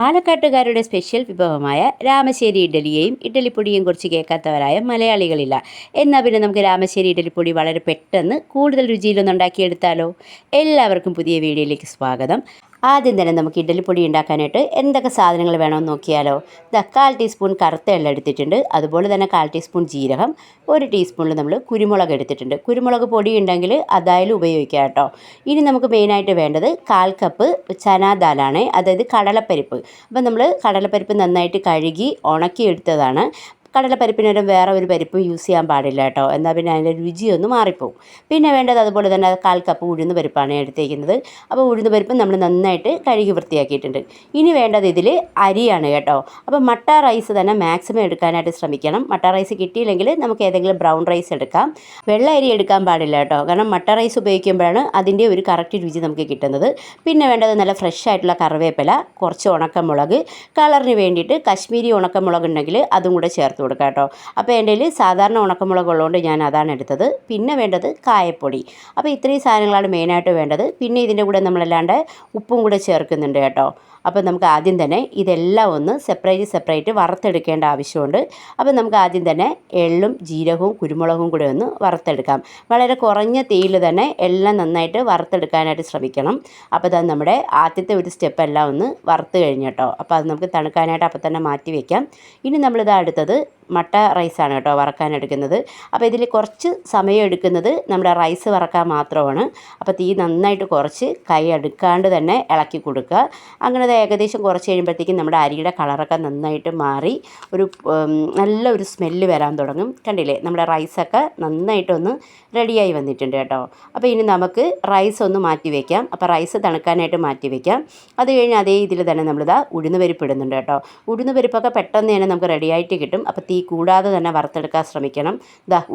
പാലക്കാട്ടുകാരുടെ special വിഭവമായ Ramassery ഇഡ്ഡലിയെയും ഇഡ്ഡലിപ്പൊടിയും കുറിച്ച് കേൾക്കാത്തവരായ മലയാളികളില്ല. എന്നാൽ പിന്നെ നമുക്ക് രാമശ്ശേരി ഇഡ്ഡലിപ്പൊടി വളരെ പെട്ടെന്ന് കൂടുതൽ രുചിയിലൊന്നും ഉണ്ടാക്കിയെടുത്താലോ? എല്ലാവർക്കും പുതിയ വീഡിയോയിലേക്ക് സ്വാഗതം. ആദ്യം തന്നെ നമുക്ക് ഇഡ്ഡലിപ്പൊടി ഉണ്ടാക്കാനായിട്ട് എന്തൊക്കെ സാധനങ്ങൾ വേണമെന്ന് നോക്കിയാലോ. 1/4 ടീസ്പൂൺ കറുത്ത എള്ള എടുത്തിട്ടുണ്ട്. അതുപോലെ തന്നെ 1/4 ടീസ്പൂൺ ജീരകം, 1 ടീസ്പൂണിൽ നമ്മൾ കുരുമുളക് എടുത്തിട്ടുണ്ട്. കുരുമുളക് പൊടി ഉണ്ടെങ്കിൽ അതായാലും ഉപയോഗിക്കാം കേട്ടോ. ഇനി നമുക്ക് മെയിനായിട്ട് വേണ്ടത് 1/4 കപ്പ് ചനാ ദാലാണ്, അതായത് കടലപ്പരിപ്പ്. അപ്പം നമ്മൾ കടലപ്പരിപ്പ് നന്നായിട്ട് കഴുകി ഉണക്കിയെടുത്തതാണ്. കടലപ്പരിപ്പിനൊരു വേറെ ഒരു പരിപ്പും യൂസ് ചെയ്യാൻ പാടില്ല കേട്ടോ, എന്നാൽ പിന്നെ അതിൻ്റെ രുചിയൊന്ന് മാറിപ്പോവും. പിന്നെ വേണ്ടത് അതുപോലെ തന്നെ 1/4 കപ്പ് ഉഴുന്ന് പരിപ്പാണ് എടുത്തേക്കുന്നത്. അപ്പോൾ ഉഴുന്ന് പരിപ്പ് നമ്മൾ നന്നായിട്ട് കഴുകി വൃത്തിയാക്കിയിട്ടുണ്ട്. ഇനി വേണ്ടത് ഇതിൽ അരിയാണ് കേട്ടോ. അപ്പോൾ മട്ട റൈസ് തന്നെ മാക്സിമം എടുക്കാനായിട്ട് ശ്രമിക്കണം. മട്ട റൈസ് കിട്ടിയില്ലെങ്കിൽ നമുക്ക് ഏതെങ്കിലും ബ്രൗൺ റൈസ് എടുക്കാം. വെള്ള അരി എടുക്കാൻ പാടില്ല കേട്ടോ, കാരണം മട്ട റൈസ് ഉപയോഗിക്കുമ്പോഴാണ് അതിൻ്റെ ഒരു കറക്റ്റ് രുചി നമുക്ക് കിട്ടുന്നത്. പിന്നെ വേണ്ടത് നല്ല ഫ്രഷ് ആയിട്ടുള്ള കറിവേപ്പില, കുറച്ച് ഉണക്കമുളക്, കളറിന് വേണ്ടിയിട്ട് കശ്മീരി ഉണക്കമുളക് ഉണ്ടെങ്കിൽ അതും കൂടെ ചേർത്ത് കൊടുക്കാം കേട്ടോ. അപ്പോൾ എൻ്റെ കയ്യിൽ സാധാരണ ഉണക്കമുളക് ഉള്ളതുകൊണ്ട് ഞാൻ അതാണ് എടുത്തത്. പിന്നെ വേണ്ടത് കായപ്പൊടി. അപ്പോൾ ഇത്രയും സാധനങ്ങളാണ് മെയിനായിട്ട് വേണ്ടത്. പിന്നെ ഇതിൻ്റെ കൂടെ നമ്മളല്ലാണ്ട് ഉപ്പും കൂടെ ചേർക്കുന്നുണ്ട് കേട്ടോ. അപ്പോൾ നമുക്ക് ആദ്യം തന്നെ ഇതെല്ലാം ഒന്ന് സെപ്പറേറ്റ് വറുത്തെടുക്കേണ്ട ആവശ്യമുണ്ട്. അപ്പോൾ നമുക്ക് ആദ്യം തന്നെ എള്ളും ജീരകവും കുരുമുളകും കൂടെ ഒന്ന് വറുത്തെടുക്കാം. വളരെ കുറഞ്ഞ തീയിൽ തന്നെ എല്ലാം നന്നായിട്ട് വറുത്തെടുക്കാനായിട്ട് ശ്രമിക്കണം. അപ്പോൾ അത് നമ്മുടെ ആദ്യത്തെ ഒരു സ്റ്റെപ്പ് എല്ലാം ഒന്ന് വറുത്ത് കഴിഞ്ഞ് കേട്ടോ. അപ്പോൾ അത് നമുക്ക് തണുക്കാനായിട്ട് അപ്പോൾ തന്നെ മാറ്റി വയ്ക്കാം. ഇനി നമ്മളിത് അടുത്തത് മട്ട റൈസാണ് കേട്ടോ വറക്കാൻ എടുക്കുന്നത്. അപ്പോൾ ഇതിൽ കുറച്ച് സമയം എടുക്കുന്നത് നമ്മുടെ റൈസ് വറക്കാൻ മാത്രമാണ്. അപ്പോൾ തീ നന്നായിട്ട് കുറച്ച് കൈ അടുക്കാണ്ട് തന്നെ ഇളക്കി കൊടുക്കുക. അങ്ങനെ അത് ഏകദേശം കുറച്ച് കഴിയുമ്പോഴത്തേക്കും നമ്മുടെ അരിയുടെ കളറൊക്കെ നന്നായിട്ട് മാറി ഒരു നല്ലൊരു സ്മെല്ല് വരാൻ തുടങ്ങും. കണ്ടില്ലേ, നമ്മുടെ റൈസൊക്കെ നന്നായിട്ടൊന്ന് റെഡിയായി വന്നിട്ടുണ്ട് കേട്ടോ. അപ്പോൾ ഇനി നമുക്ക് റൈസ് ഒന്ന് മാറ്റി വയ്ക്കാം. അപ്പോൾ റൈസ് തണുക്കാനായിട്ട് മാറ്റി വയ്ക്കാം. അത് കഴിഞ്ഞ് അതേ ഇതിൽ തന്നെ നമ്മളിതാ ഉഴുന്ന് പരിപ്പ് ഇടുന്നുണ്ട് കേട്ടോ. ഉഴുന്ന് പരിപ്പൊക്കെ പെട്ടെന്ന് തന്നെ നമുക്ക് റെഡിയായിട്ട് കിട്ടും. അപ്പോൾ തീ കൂടാതെ തന്നെ വറുത്തെടുക്കാൻ ശ്രമിക്കണം.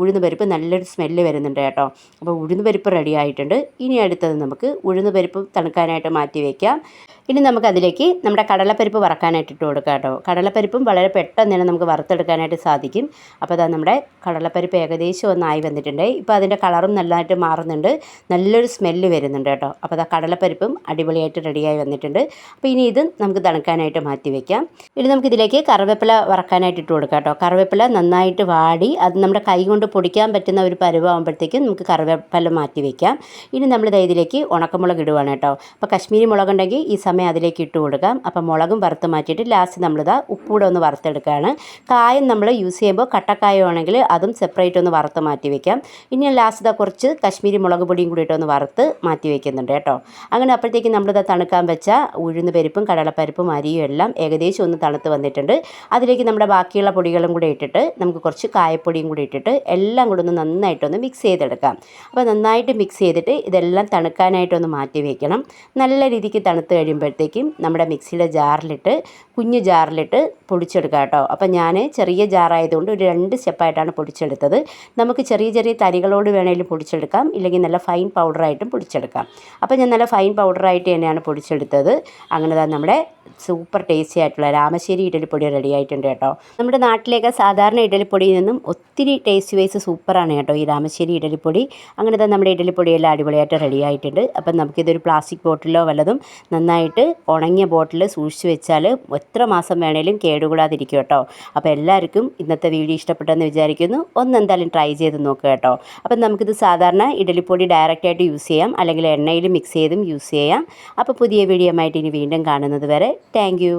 ഉഴുന്ന് പരിപ്പ് നല്ലൊരു സ്മെല്ല് വരുന്നുണ്ട് കേട്ടോ. അപ്പോൾ ഉഴുന്ന് പരിപ്പ് റെഡി ആയിട്ടുണ്ട്. ഇനി അടുത്തത് നമുക്ക് ഉഴുന്ന് പരിപ്പ് തണുക്കാനായിട്ട് മാറ്റി വയ്ക്കാം. ഇനി നമുക്കതിലേക്ക് നമ്മുടെ കടലപ്പരിപ്പ് വറക്കാനായിട്ട് ഇട്ട് കൊടുക്കാം കേട്ടോ. കടലപ്പരിപ്പും വളരെ പെട്ടെന്ന് തന്നെ നമുക്ക് വറുത്തെടുക്കാനായിട്ട് സാധിക്കും. അപ്പോൾ അതാ നമ്മുടെ കടലപ്പരിപ്പ് ഏകദേശം ഒന്നായി വന്നിട്ടുണ്ട്. ഇപ്പോൾ അതിൻ്റെ കളറും നല്ലതായിട്ട് മാറുന്നുണ്ട്, നല്ലൊരു സ്മെല്ല് വരുന്നുണ്ട് കേട്ടോ. അപ്പോൾ അതാ കടലപ്പരിപ്പും അടിപൊളിയായിട്ട് റെഡിയായി വന്നിട്ടുണ്ട്. അപ്പോൾ ഇനി ഇത് നമുക്ക് തണുക്കാനായിട്ട് മാറ്റി വയ്ക്കാം. ഇനി നമുക്കിതിലേക്ക് കറിവേപ്പില വറക്കാനായിട്ട് ഇട്ട് കൊടുക്കാം കേട്ടോ. കറിവേപ്പില നന്നായിട്ട് വാടി അത് നമ്മുടെ കൈ കൊണ്ട് പൊടിക്കാൻ പറ്റുന്ന ഒരു പരുവാകുമ്പോഴത്തേക്കും നമുക്ക് കറിവേപ്പില മാറ്റി വയ്ക്കാം. ഇനി നമ്മൾ ഇതിലേക്ക് ഉണക്കമുളക് ഇടുവാണ് കേട്ടോ. അപ്പോൾ കശ്മീരി മുളക് ഉണ്ടെങ്കിൽ ഈ സമയം അതിലേക്ക് ഇട്ട് കൊടുക്കാം. അപ്പം മുളകും വറുത്ത് മാറ്റിയിട്ട് ലാസ്റ്റ് നമ്മളിതാ ഉപ്പൂടെ ഒന്ന് വറുത്തെടുക്കുകയാണ്. കായം നമ്മൾ യൂസ് ചെയ്യുമ്പോൾ കട്ടക്കായമാണെങ്കിൽ അതും സെപ്പറേറ്റ് ഒന്ന് വറുത്ത് മാറ്റി വയ്ക്കാം. ഇനി ലാസ്റ്റ് കുറച്ച് കശ്മീരി മുളക് പൊടിയും കൂടി ഇട്ടൊന്ന് വറുത്ത് മാറ്റി വയ്ക്കുന്നുണ്ട് കേട്ടോ. അങ്ങനെ അപ്പോഴത്തേക്കും നമ്മളിത് തണുക്കാൻ വെച്ച ഉഴുന്ന് പരിപ്പും കടലപ്പരിപ്പും അരിയും എല്ലാം ഏകദേശം ഒന്ന് തണുത്ത് വന്നിട്ടുണ്ട്. അതിലേക്ക് നമ്മുടെ ബാക്കിയുള്ള പൊടികളും കൂടി ഇട്ടിട്ട് നമുക്ക് കുറച്ച് കായപ്പൊടിയും കൂടി ഇട്ടിട്ട് എല്ലാം കൂടെ ഒന്ന് നന്നായിട്ടൊന്ന് മിക്സ് ചെയ്തെടുക്കാം. അപ്പോൾ നന്നായിട്ട് മിക്സ് ചെയ്തിട്ട് ഇതെല്ലാം തണുക്കാനായിട്ടൊന്ന് മാറ്റി വയ്ക്കണം. നല്ല രീതിക്ക് തണുത്ത് കഴിയുമ്പോഴത്തേക്കും നമ്മുടെ മിക്സിയുടെ ജാറിലിട്ട് കുഞ്ഞു ജാറിലിട്ട് പൊടിച്ചെടുക്കാം കേട്ടോ. അപ്പം ഞാൻ ചെറിയ ജാറായതുകൊണ്ട് ഒരു 2 സ്റ്റെപ്പായിട്ടാണ് പൊടിച്ചെടുത്തത്. നമുക്ക് ചെറിയ ചെറിയ തരികളോട് വേണമെങ്കിലും പൊടിച്ചെടുക്കാം, ഇല്ലെങ്കിൽ നല്ല ഫൈൻ പൗഡറായിട്ടും പൊടിച്ചെടുക്കാം. അപ്പോൾ ഞാൻ നല്ല ഫൈൻ പൗഡറായിട്ട് തന്നെയാണ് പൊടിച്ചെടുത്തത്. അങ്ങനെ നമ്മുടെ സൂപ്പർ ടേസ്റ്റി ആയിട്ടുള്ള രാമശ്ശേരി ഇഡ്ഡലിപ്പൊടി റെഡി ആയിട്ടുണ്ട് കേട്ടോ. നമ്മുടെ നാട്ടിലേക്ക് സാധാരണ ഇഡ്ഡലിപ്പൊടിയിൽ നിന്നും ഒത്തിരി ടേസ്റ്റ് വൈസ് സൂപ്പറാണ് കേട്ടോ ഈ രാമശ്ശേരി ഇഡ്ഡലിപ്പൊടി. അങ്ങനെ നമ്മുടെ ഇഡ്ഡലിപ്പൊടിയെല്ലാം അടിപൊളിയായിട്ട് റെഡി ആയിട്ടുണ്ട്. അപ്പം നമുക്കിതൊരു പ്ലാസ്റ്റിക് ബോട്ടിലോ വല്ലതും നന്നായിട്ട് ഉണങ്ങിയ ബോട്ടിൽ സൂക്ഷിച്ച് വെച്ചാൽ എത്ര മാസം വേണേലും കേടുകൂടാതിരിക്കും കേട്ടോ. അപ്പോൾ എല്ലാവർക്കും ഇന്നത്തെ വീഡിയോ ഇഷ്ടപ്പെട്ടെന്ന് വിചാരിക്കുന്നു. എന്തായാലും ട്രൈ ചെയ്ത് നോക്കുക കേട്ടോ. അപ്പം നമുക്കിത് സാധാരണ ഇഡ്ഡലിപ്പൊടി ഡയറക്റ്റായിട്ട് യൂസ് ചെയ്യാം, അല്ലെങ്കിൽ എണ്ണയിൽ മിക്സ് ചെയ്തും യൂസ് ചെയ്യാം. അപ്പോൾ പുതിയ വീഡിയോ ആയിട്ട് ഇനി വീണ്ടും കാണുന്നത് വരെ താങ്ക് യു.